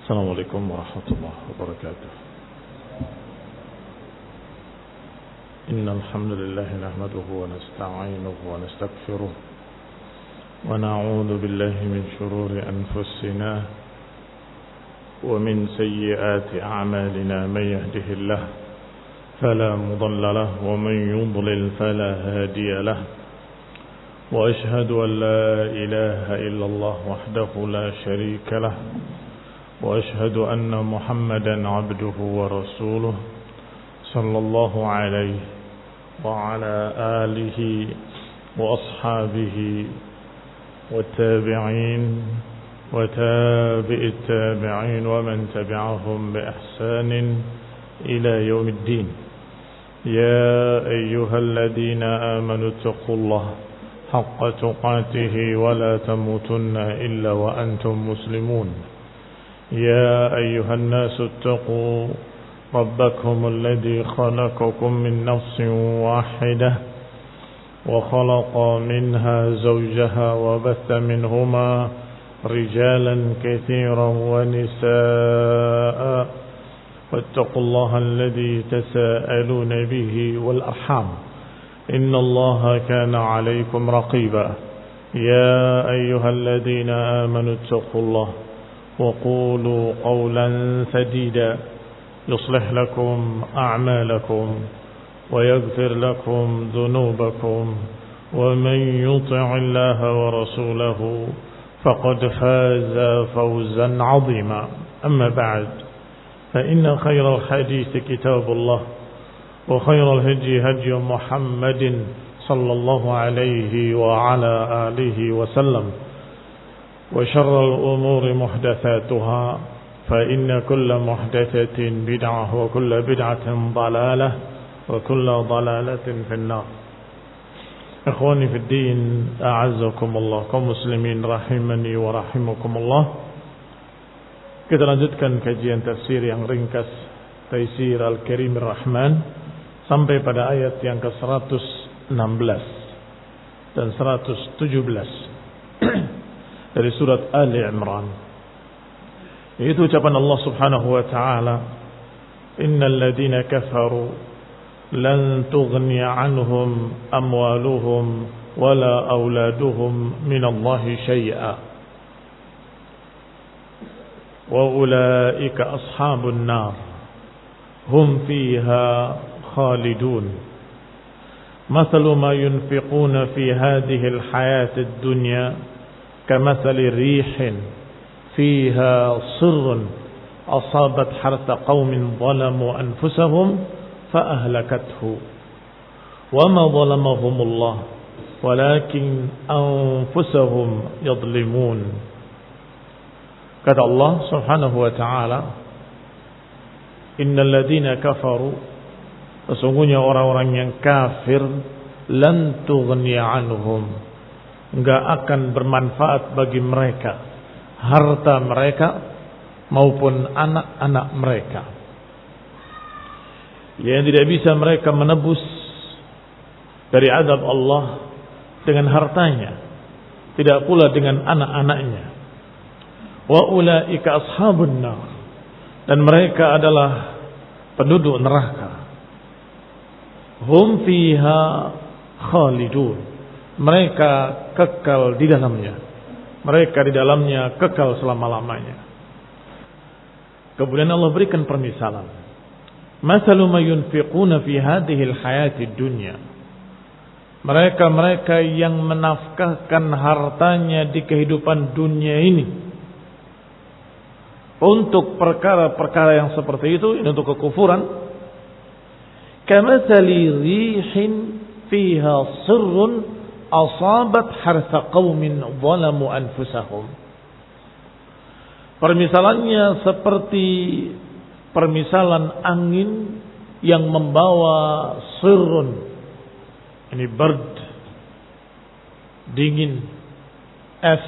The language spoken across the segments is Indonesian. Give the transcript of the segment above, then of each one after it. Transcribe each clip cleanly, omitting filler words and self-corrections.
السلام عليكم ورحمة الله وبركاته. إن الحمد لله نحمده ونستعينه ونستغفره ونعوذ بالله من شرور أنفسنا ومن سيئات أعمالنا. من يهده الله فلا مضل له ومن يضلل فلا هادي له. وأشهد أن لا إله إلا الله وحده لا شريك له وأشهد أن محمدا عبده ورسوله صلى الله عليه وعلى آله وأصحابه والتابعين وتابع التابعين ومن تبعهم بإحسان إلى يوم الدين. يا أيها الذين آمنوا اتقوا الله حق تقاته ولا تموتن إلا وأنتم مسلمون. يا أيها الناس اتقوا ربكم الذي خلقكم من نفس واحدة وخلق منها زوجها وبث منهما رجالا كثيرا ونساء واتقوا الله الذي تساءلون به والأرحام إن الله كان عليكم رقيبا. يا أيها الذين آمنوا اتقوا الله وقولوا قولا سديدا يصلح لكم أعمالكم ويغفر لكم ذنوبكم ومن يطع الله ورسوله فقد فاز فوزا عظيما. أما بعد فإن خير الحديث كتاب الله وخير الهدي هدي محمد صلى الله عليه وعلى آله وسلم وشر الأمور محدثاتها فإن كل محدثة بدعة وكل بدعة ضلالة وكل ضلالة في النار. إخواني في الدين أعزكم الله kaum muslimin rahimani wa rahimakumullah. Kita lanjutkan kajian tafsir yang ringkas Taisir Al-Karim Ar-Rahman sampai pada ayat yang ke-116 dan 117 dari surat Ali Imran. Itu ucapan Allah Subhanahu wa taala, "Innal ladzina kafaru lan tughni 'anhum amwaluhum wala auladuhum minallahi syai'a wa ulaika ashabun nar hum fiha khalidun. Mathalu ma yunfiquna fi hadhihi al-hayati ad-dunya كمثل ريح فيها صر أصابت حرث قوم ظلموا أنفسهم فأهلكته وما ظلمهم الله ولكن أنفسهم يظلمون." Kata Allah Subhanahu wa taala, "Innal ladzina kafaru", sesungguhnya orang-orang yang kafir, lan tughni anhum, enggak akan bermanfaat bagi mereka harta mereka maupun anak-anak mereka. Yang tidak bisa mereka menebus dari azab Allah dengan hartanya, tidak pula dengan anak-anaknya. Wa ulaika ashabun nar, dan mereka adalah penduduk neraka. Hum fiha khalidun, mereka kekal di dalamnya. Mereka di dalamnya kekal selama-lamanya. Kemudian Allah berikan permisalan. Mathalu ma yunfiquna fi hadhihi al-hayati dunya. Mereka yang menafkahkan hartanya di kehidupan dunia ini untuk perkara-perkara yang seperti itu, ini untuk kekufuran. Kamathali rihin fiha sirrun asabat harsa qaumin zalamu anfusahum. Permisalannya seperti permisalan angin yang membawa sirrun, ini berd, dingin, es,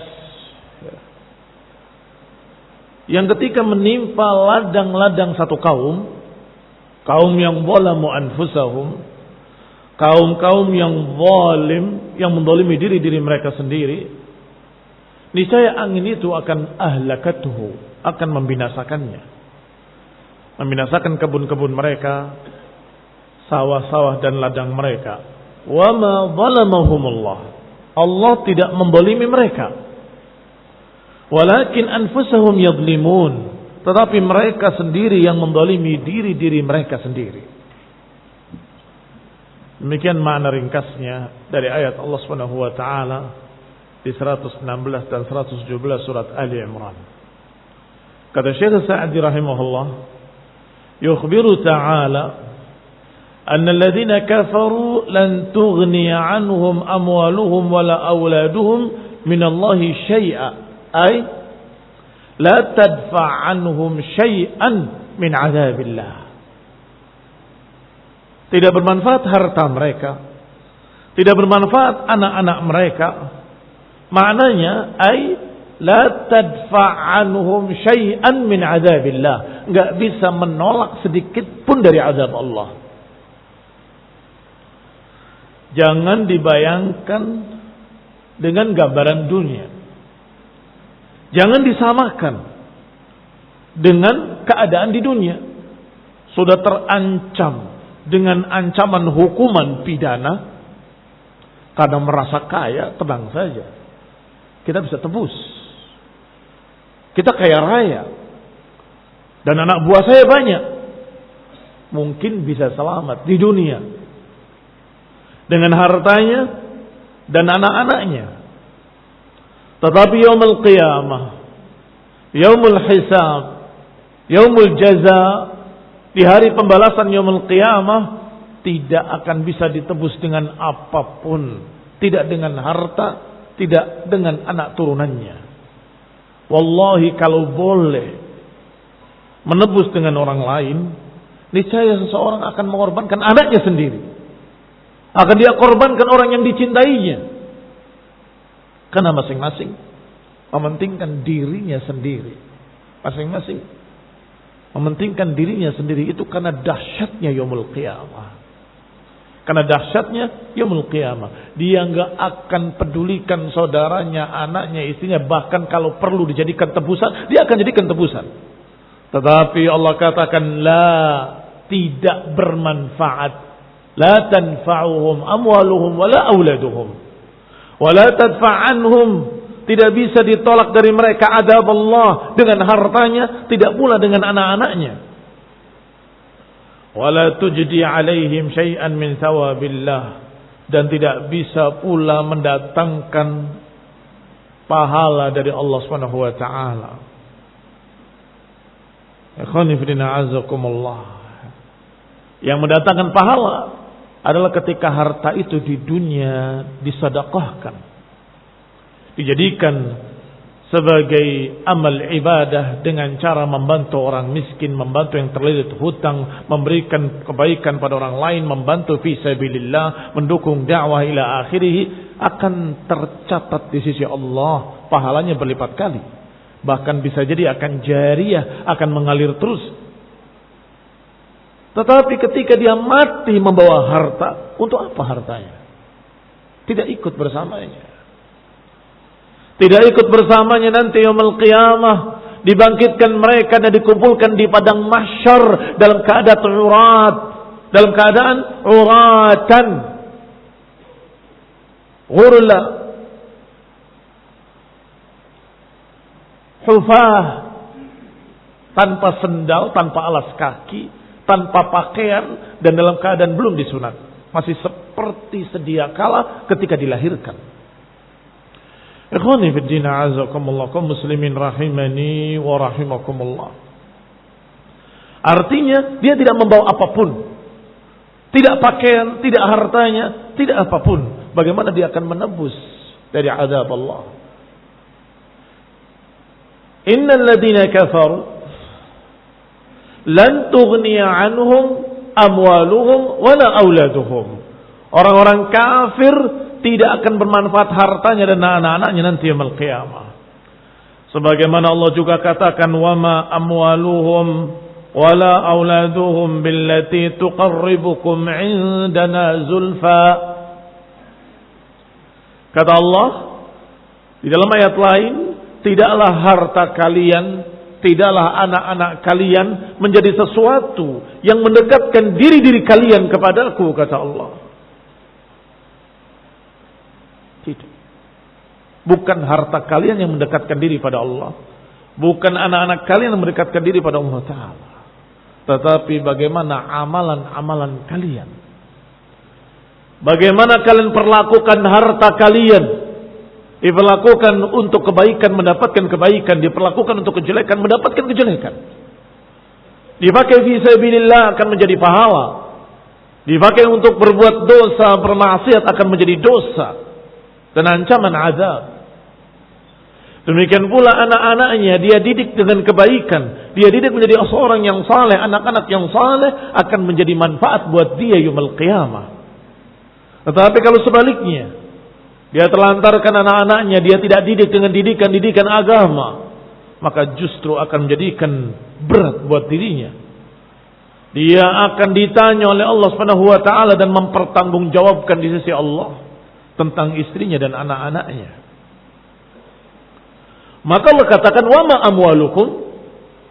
yang ketika menimpa ladang-ladang satu kaum yang zalamu anfusahum, kaum-kaum yang zalim, yang menzalimi diri mereka sendiri, niscaya angin itu akan ahlakatuhu, akan membinasakannya. Membinasakan kebun-kebun mereka, sawah-sawah dan ladang mereka. Wa ma zalamahumullah. Allah tidak membolimi mereka. Walakin anfusahum yadlimun. Tetapi mereka sendiri yang mendolimi diri-diri mereka sendiri. Demikian makna ringkasnya dari ayat Allah Subhanahu wa taala di 116 dan 117 surat Ali Imran. Kata Syekh Sa'di rahimahullah, yukhbiru ta'ala anna alladhina kafaru lan tughni 'anhum amwaluhum wala auladuhum min Allah syai'a, ay la tadfa' 'anhum syai'an min 'adzabillah. Tidak bermanfaat harta mereka, tidak bermanfaat anak-anak mereka. Maknanya ay la tadfa' anhum syai'an min 'adzabillah, enggak bisa menolak sedikit pun dari azab Allah. Jangan dibayangkan dengan gambaran dunia. Jangan disamakan dengan keadaan di dunia. Sudah terancam dengan ancaman hukuman pidana karena merasa kaya, tenang saja. Kita bisa tebus. Kita kaya raya. Dan anak buah saya banyak. Mungkin bisa selamat di dunia. Dengan hartanya dan anak-anaknya. Tetapi yaumul qiyamah, yaumul hisab, yaumul jaza, di hari pembalasan yaumul qiyamah, tidak akan bisa ditebus dengan apapun. Tidak dengan harta, tidak dengan anak turunannya. Wallahi kalau boleh menebus dengan orang lain, niscaya seseorang akan mengorbankan anaknya sendiri. Akan dia korbankan orang yang dicintainya. Karena masing-masing mementingkan dirinya sendiri. Masing-masing mementingkan dirinya sendiri itu karena dahsyatnya yaumul qiyamah. Karena dahsyatnya yaumul qiyamah. Dia enggak akan pedulikan saudaranya, anaknya, istrinya. Bahkan kalau perlu dijadikan tebusan, dia akan jadikan tebusan. Tetapi Allah katakan la, tidak bermanfaat. La tanfa'uhum amwaluhum wala auladuhum. Wala tadfa'anhum, tidak bisa ditolak dari mereka azab Allah dengan hartanya, tidak pula dengan anak-anaknya. Wala tujdi alaihim syai'an min thawabillah, dan tidak bisa pula mendatangkan pahala dari Allah Subhanahu wa taala. Ikhwani fillah azakumullah. Yang mendatangkan pahala adalah ketika harta itu di dunia disedekahkan, dijadikan sebagai amal ibadah dengan cara membantu orang miskin, membantu yang terlilit hutang, memberikan kebaikan pada orang lain, membantu fi sabilillah, mendukung dakwah ila akhirih, akan tercatat di sisi Allah pahalanya berlipat kali. Bahkan bisa jadi akan jariyah, akan mengalir terus. Tetapi ketika dia mati membawa harta, untuk apa hartanya? Tidak ikut bersamanya. Tidak ikut bersamanya nanti yaumul qiyamah. Dibangkitkan mereka dan dikumpulkan di padang mahsyar dalam keadaan urat. Dalam keadaan uratan. Ghurla. Hufah. Tanpa sendal, tanpa alas kaki, tanpa pakaian, dan dalam keadaan belum disunat. Masih seperti sedia kala ketika dilahirkan. Ikhwani fi din a'azakumullah, kaum muslimin rahimani wa rahimakumullah. Artinya dia tidak membawa apapun. Tidak pakaian, tidak hartanya, tidak apapun. Bagaimana dia akan menebus dari azab Allah? Innal ladzina kafaru lan tughniya anhum amwaluhum wala auladuhum. Orang-orang kafir tidak akan bermanfaat hartanya dan anak-anaknya nanti yaumul qiyamah. Sebagaimana Allah juga katakan, wama amwaluhum wala auladuhum billati tuqarribukum indana zulfa. Kata Allah di dalam ayat lain, tidaklah harta kalian tidaklah anak-anak kalian menjadi sesuatu yang mendekatkan diri-diri kalian kepadaku, kata Allah. Tidak. Bukan harta kalian yang mendekatkan diri pada Allah. Bukan anak-anak kalian yang mendekatkan diri pada Allah Ta'ala. Tetapi bagaimana amalan-amalan kalian. Bagaimana kalian perlakukan harta kalian. Diperlakukan untuk kebaikan, mendapatkan kebaikan. Diperlakukan untuk kejelekan, mendapatkan kejelekan. Dipakai fi sabilillah akan menjadi pahala. Dipakai untuk berbuat dosa, bermaksiat akan menjadi dosa dan ancaman azab. Demikian pula anak-anaknya dia didik dengan kebaikan. Dia didik menjadi seorang yang saleh. Anak-anak yang saleh akan menjadi manfaat buat dia yaumul qiyamah. Tetapi kalau sebaliknya, dia terlantarkan anak-anaknya, dia tidak didik dengan didikan agama, maka justru akan menjadikan berat buat dirinya. Dia akan ditanya oleh Allah Subhanahu wa taala dan mempertanggungjawabkan di sisi Allah tentang istrinya dan anak-anaknya. Maka Allah katakan, wa ma amwalukum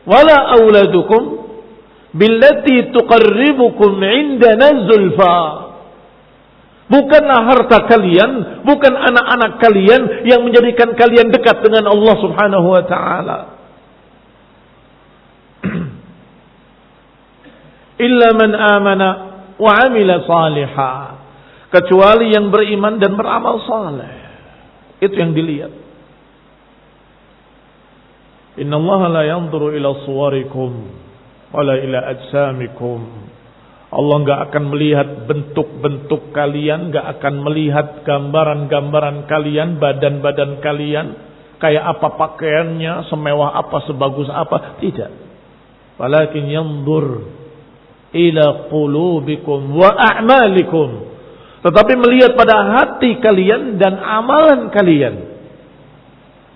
wala auladukum billati tuqarribukum indana zulfa. Bukanlah harta kalian, bukan anak-anak kalian yang menjadikan kalian dekat dengan Allah Subhanahu wa taala. Illa man amana wa amila salihah. Kecuali yang beriman dan beramal saleh. Itu yang dilihat. Inna Allah la yanzuru ila suwarikum wala ila ajsamikum. Allah enggak akan melihat bentuk-bentuk kalian, enggak akan melihat gambaran-gambaran kalian, badan-badan kalian, kayak apa pakaiannya, semewah apa, sebagus apa, tidak. Walakin yanzur ila qulubikum wa a'malikum. Tetapi melihat pada hati kalian dan amalan kalian.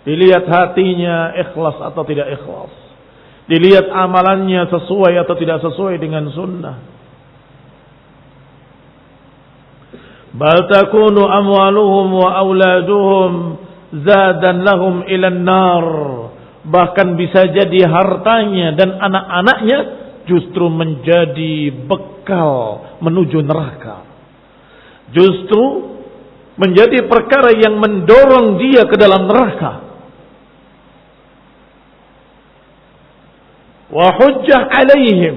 Dilihat hatinya ikhlas atau tidak ikhlas. Dilihat amalannya sesuai atau tidak sesuai dengan sunnah. Bal takunu amwaluhum wa auladuhum zadan lahum ilan nar. Bahkan bisa jadi hartanya dan anak-anaknya justru menjadi bekal menuju neraka. Justru menjadi perkara yang mendorong dia ke dalam neraka. Wa hujjah alaihim.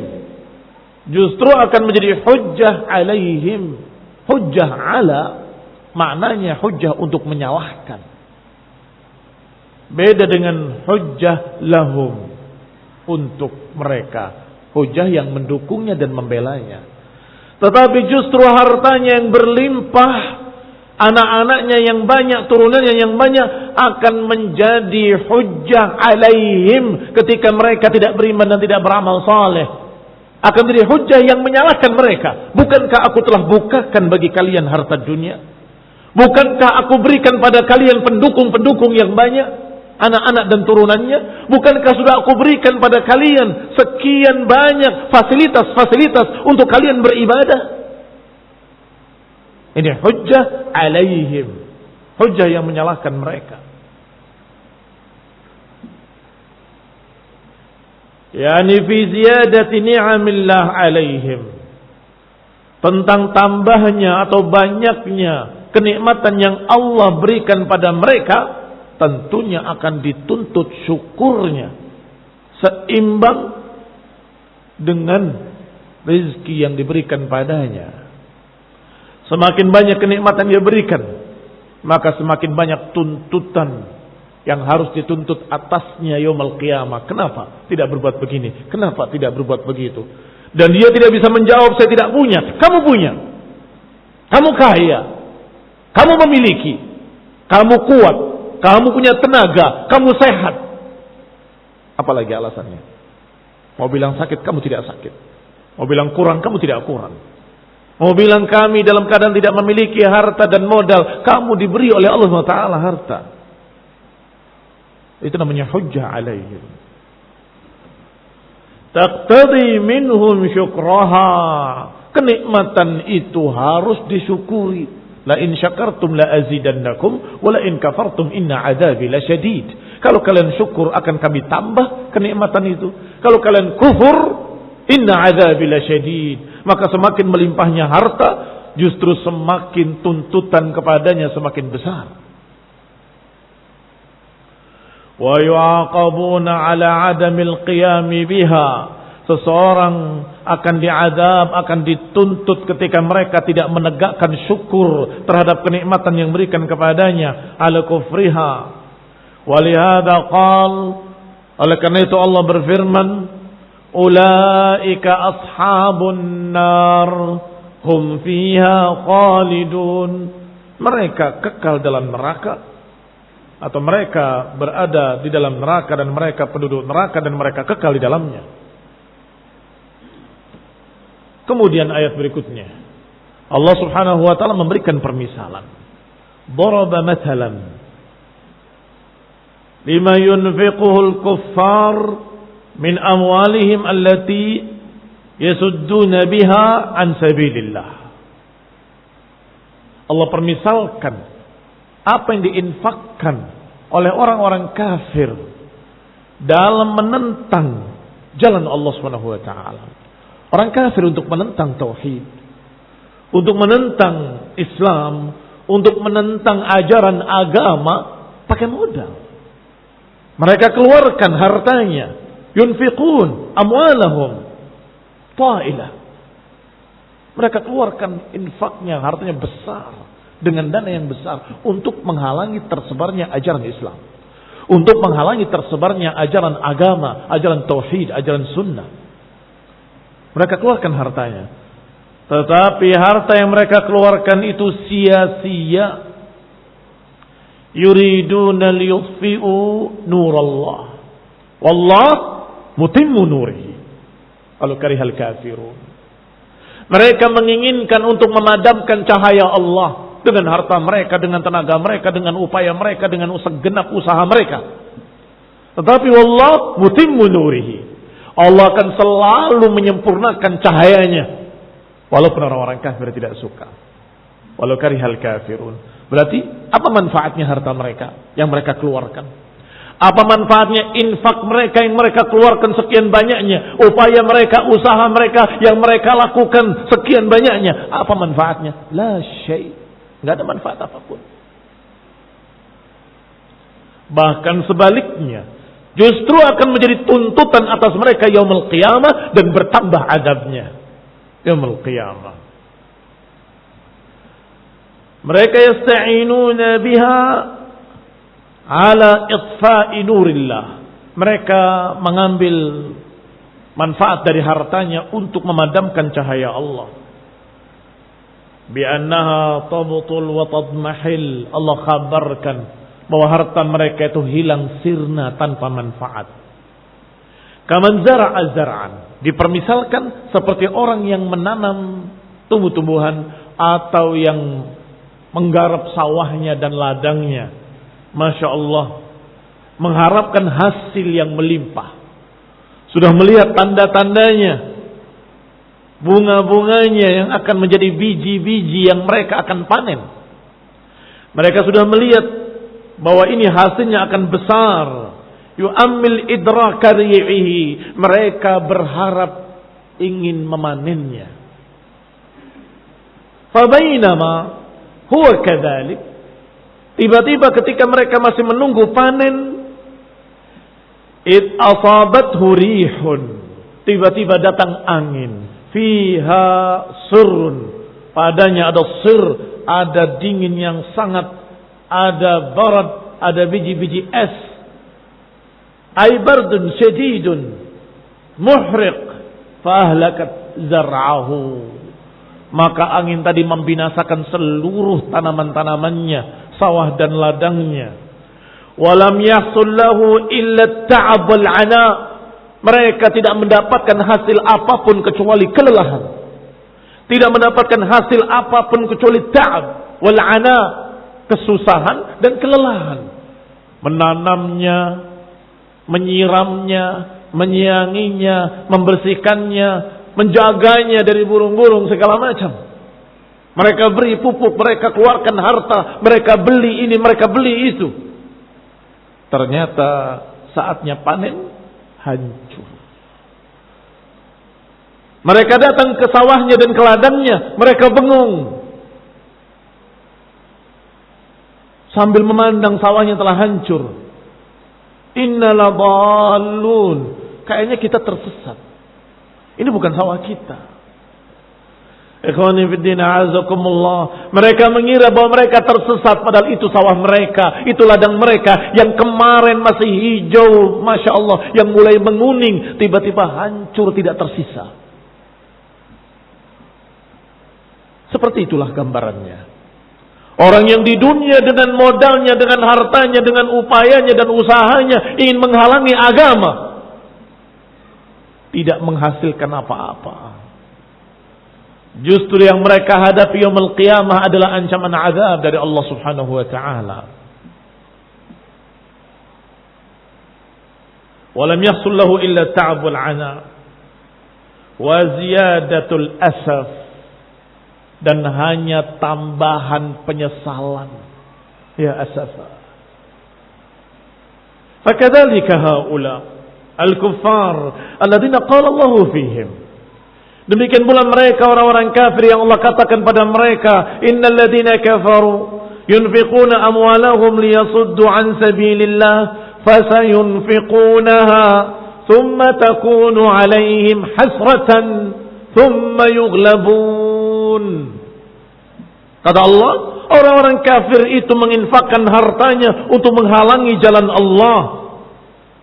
Justru akan menjadi hujjah alaihim. Hujjah ala maknanya hujjah untuk menyalahkan. Beda dengan hujjah lahum untuk mereka. Hujjah yang mendukungnya dan membelanya. Tetapi justru hartanya yang berlimpah, anak-anaknya yang banyak, turunannya yang banyak akan menjadi hujjah alaihim ketika mereka tidak beriman dan tidak beramal saleh. Akan menjadi hujjah yang menyalahkan mereka. Bukankah aku telah bukakan bagi kalian harta dunia? Bukankah aku berikan pada kalian pendukung-pendukung yang banyak, anak-anak dan turunannya? Bukankah sudah aku berikan pada kalian sekian banyak fasilitas-fasilitas untuk kalian beribadah? Ini hujjah alaihim. Hujjah yang menyalahkan mereka. Yani fi ziyadati ni'amillah alaihim. Tentang tambahnya atau banyaknya kenikmatan yang Allah berikan pada mereka, tentunya akan dituntut syukurnya seimbang dengan rezeki yang diberikan padanya. Semakin banyak kenikmatan dia berikan, maka semakin banyak tuntutan yang harus dituntut atasnya yaumul qiyamah. Kenapa tidak berbuat begini? Kenapa tidak berbuat begitu? Dan dia tidak bisa menjawab, saya tidak punya. Kamu punya. Kamu kaya. Kamu memiliki. Kamu kuat. Kamu punya tenaga. Kamu sehat. Apalagi alasannya? Mau bilang sakit, kamu tidak sakit. Mau bilang kurang, kamu tidak kurang. Mau bilang kami dalam keadaan tidak memiliki harta dan modal, kamu diberi oleh Allah Ta'ala harta. Itu namanya hujjah alaihim. Taqtadi minhum syukraha. Kenikmatan itu harus disyukuri. La in syakartum la azidannakum wa la in kafartum inna adzabi lasyadid. Kalau kalian syukur akan kami tambah kenikmatan itu. Kalau kalian kufur, inna adzabi lasyadid. Maka semakin melimpahnya harta, justru semakin tuntutan kepadanya semakin besar. Wa yu'aqabuna ala adamil qiyami biha. Seseorang akan diazab, akan dituntut ketika mereka tidak menegakkan syukur terhadap kenikmatan yang berikan kepadanya, ala kufriha. Walihada qal, oleh karena itu Allah berfirman, ulaika ashabun nar hum fiha khalidun. Mereka kekal dalam neraka, atau mereka berada di dalam neraka dan mereka penduduk neraka dan mereka kekal di dalamnya. Kemudian ayat berikutnya Allah subhanahu wa ta'ala memberikan permisalan. Daraba mathalan lima yunfiquhul kuffar min amwalihim allati yasudduna biha an sabilillah. Allah permisalkan apa yang diinfakkan oleh orang-orang kafir dalam menentang jalan Allah subhanahu wa ta'ala. Orang kafir untuk menentang tauhid, untuk menentang Islam, untuk menentang ajaran agama, pakai modal. Mereka keluarkan hartanya, yunfiqun amwalahum ta'ilah. Mereka keluarkan infaknya, hartanya besar, dengan dana yang besar, untuk menghalangi tersebarnya ajaran Islam, untuk menghalangi tersebarnya ajaran agama, ajaran tauhid, ajaran sunnah. Mereka keluarkan hartanya. Tetapi harta yang mereka keluarkan itu sia-sia. Yuriduna liyutfi'u nurallah. Wallah mutimmu nurihi. Walau karihal kafirun. Mereka menginginkan untuk memadamkan cahaya Allah dengan harta mereka, dengan tenaga mereka, dengan upaya mereka, dengan segenap usaha mereka. Tetapi wallah mutimmu nurihi. Allah akan selalu menyempurnakan cahayanya, walaupun orang-orang kafir tidak suka. Walau karihal kafirun. Berarti apa manfaatnya harta mereka yang mereka keluarkan? Apa manfaatnya infak mereka yang mereka keluarkan sekian banyaknya? Upaya mereka, usaha mereka yang mereka lakukan sekian banyaknya. Apa manfaatnya? La syai'. Enggak ada manfaat apapun. Bahkan sebaliknya, justru akan menjadi tuntutan atas mereka yaumul qiyamah dan bertambah adabnya yaumul qiyamah. Mereka yasta'inuna biha ala itfa'i nurillah. Mereka mengambil manfaat dari hartanya untuk memadamkan cahaya Allah. Bi'annaha tabtul wa tadmahil. Allah khabarkan bahwa harta mereka itu hilang sirna tanpa manfaat. Kaman zara'a zar'an. Dipermisalkan seperti orang yang menanam tumbuh-tumbuhan atau yang menggarap sawahnya dan ladangnya. Masya Allah. Mengharapkan hasil yang melimpah. Sudah melihat tanda-tandanya. Bunga-bunganya yang akan menjadi biji-biji yang mereka akan panen. Mereka sudah melihat bahwa ini hasilnya akan besar. Yu'ammil idraka ri'ihi. Mereka berharap ingin memanennya. Fabainama huwa kadzalik. Tiba-tiba ketika mereka masih menunggu panen, id asabathu rihun. Tiba-tiba datang angin. Fiha surun. Padanya ada sir, ada dingin yang sangat, ada barat, ada biji-biji es. Aibardun syadidun muhriq fahlakat zar'ahu. Maka angin tadi membinasakan seluruh tanaman-tanamannya, sawah dan ladangnya. Walam yahsul lahu illa ta'ab wal 'ana. Mereka tidak mendapatkan hasil apapun kecuali kelelahan. Tidak mendapatkan hasil apapun kecuali ta'ab wal 'ana, kesusahan dan kelelahan. Menanamnya, menyiramnya, menyianginya, membersihkannya, menjaganya dari burung-burung segala macam. Mereka beri pupuk, mereka keluarkan harta, mereka beli ini, mereka beli itu. Ternyata saatnya panen hancur. Mereka datang ke sawahnya dan ke ladangnya, mereka bengong. Sambil memandang sawahnya telah hancur. Innala dhallun. Kayaknya kita tersesat. Ini bukan sawah kita. Ikhwani fiddin a'azakumullah. Mereka mengira bahwa mereka tersesat, padahal itu sawah mereka, itu ladang mereka yang kemarin masih hijau, Masya Allah, yang mulai menguning, tiba-tiba hancur, tidak tersisa. Seperti itulah gambarannya. Orang yang di dunia dengan modalnya, dengan hartanya, dengan upayanya dan usahanya ingin menghalangi agama, tidak menghasilkan apa-apa. Justru yang mereka hadapi yaumul qiyamah adalah ancaman azab dari Allah Subhanahu wa taala. Walam yahsul lahu illa ta'abul 'ana wa ziyadatul asaf, dan hanya tambahan penyesalan. Ya asafa. Fakadzalika haula al-kuffar alladziina qala Allahu fihim. Demikian pula mereka orang-orang kafir yang Allah katakan pada mereka, innal ladzina kafaru yunfiquna amwalahum liyasuddu an sabilillah fasayunfiqunaha thumma takunu 'alaihim hasratan thumma yughlabun. Kata Allah, orang-orang kafir itu menginfakkan hartanya untuk menghalangi jalan Allah.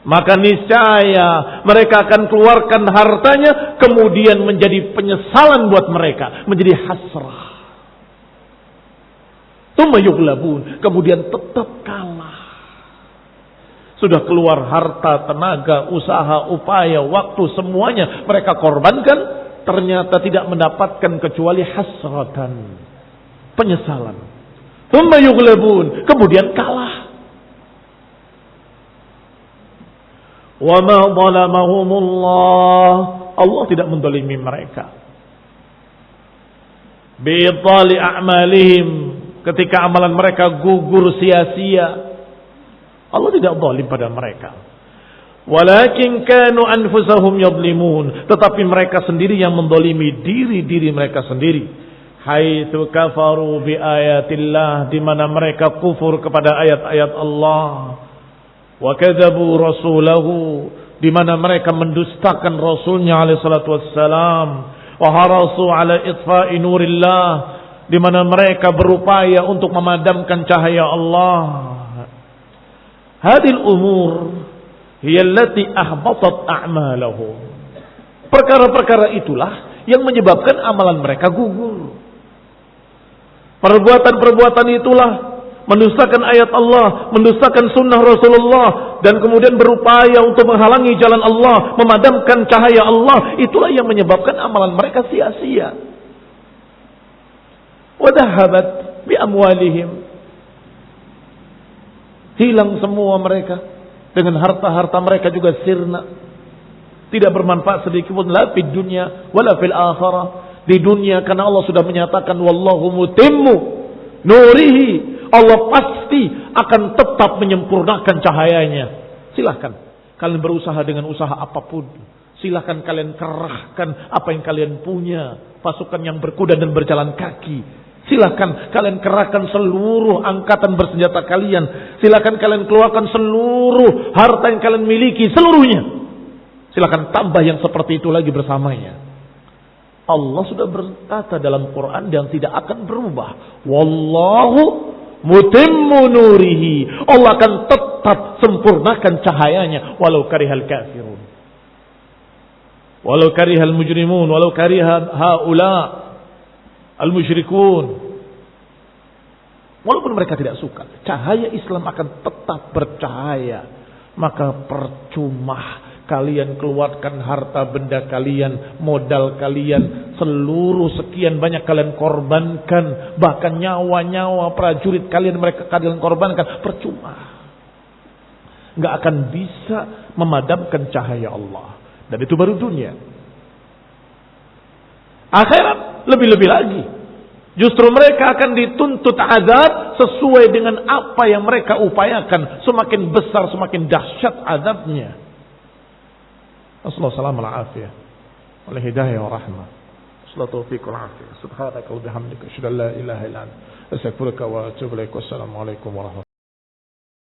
Maka niscaya mereka akan keluarkan hartanya, kemudian menjadi penyesalan buat mereka, menjadi hasrah. Tsumma yughlabun, kemudian tetap kalah. Sudah keluar harta, tenaga, usaha, upaya, waktu, semuanya mereka korbankan, ternyata tidak mendapatkan kecuali hasratan, penyesalan. Tsumma yughlabun, kemudian kalah. Wa ma zalamahumullah, Allah tidak mendolimi mereka. Bi idhali a'malihim, ketika amalan mereka gugur sia-sia, Allah tidak zalim pada mereka. Walakin kanu anfusahum yadlimun, tetapi mereka sendiri yang mendolimi diri mereka sendiri. Haitsu kafaru bi ayatillah, di mana mereka kufur kepada ayat-ayat Allah. Wa kadzabu rasulahu, di mana mereka mendustakan rasulnya alaihi salatu wassalam. Wa harasu ala itfa'i nurillah, di mana mereka berupaya untuk memadamkan cahaya Allah. Hadil umur hiya allati ahbatat a'malahum. Perkara-perkara itulah yang menyebabkan amalan mereka gugur. Perbuatan-perbuatan itulah, mendustakan ayat Allah, mendustakan sunnah Rasulullah, dan kemudian berupaya untuk menghalangi jalan Allah, memadamkan cahaya Allah, itulah yang menyebabkan amalan mereka sia-sia. Wadahabat bi amwalihim, hilang semua mereka, dengan harta-harta mereka juga sirna, tidak bermanfaat sedikit pun, la fid dunya wala fil akhirah. Di dunia karena Allah sudah menyatakan wallahu mutimmu nurihi, Allah pasti akan tetap menyempurnakan cahayanya. Silahkan kalian berusaha dengan usaha apapun, silahkan kalian kerahkan apa yang kalian punya, pasukan yang berkuda dan berjalan kaki, silahkan kalian kerahkan seluruh angkatan bersenjata kalian, silahkan kalian keluarkan seluruh harta yang kalian miliki, seluruhnya, silahkan tambah yang seperti itu lagi bersamanya. Allah sudah berkata dalam Quran yang tidak akan berubah, wallahu mutimmu nurihi, Allah akan tetap sempurnakan cahayanya walau karihal kafirun, walau karihal mujrimun, walau karihal haula al musyrikun. Walaupun mereka tidak suka, cahaya Islam akan tetap bercahaya. Maka percuma kalian keluarkan harta benda kalian, modal kalian, seluruh sekian banyak kalian korbankan, bahkan nyawa-nyawa prajurit kalian mereka kalian korbankan, percuma. Nggak akan bisa memadamkan cahaya Allah. Dan itu baru dunia. Akhirat lebih-lebih lagi. Justru mereka akan dituntut azab sesuai dengan apa yang mereka upayakan, semakin besar, semakin dahsyat azabnya. Assalamualaikum warahmatullahi wabarakatuh. Wal hidayah wa rahmah. Salatu fiik wal afiyah. Subhanaka wa bihamdika asyhadu an la ilaha illa anta astaghfiruka wa atubu ilaik. Wassalamu alaikum warahmatullahi wabarakatuh.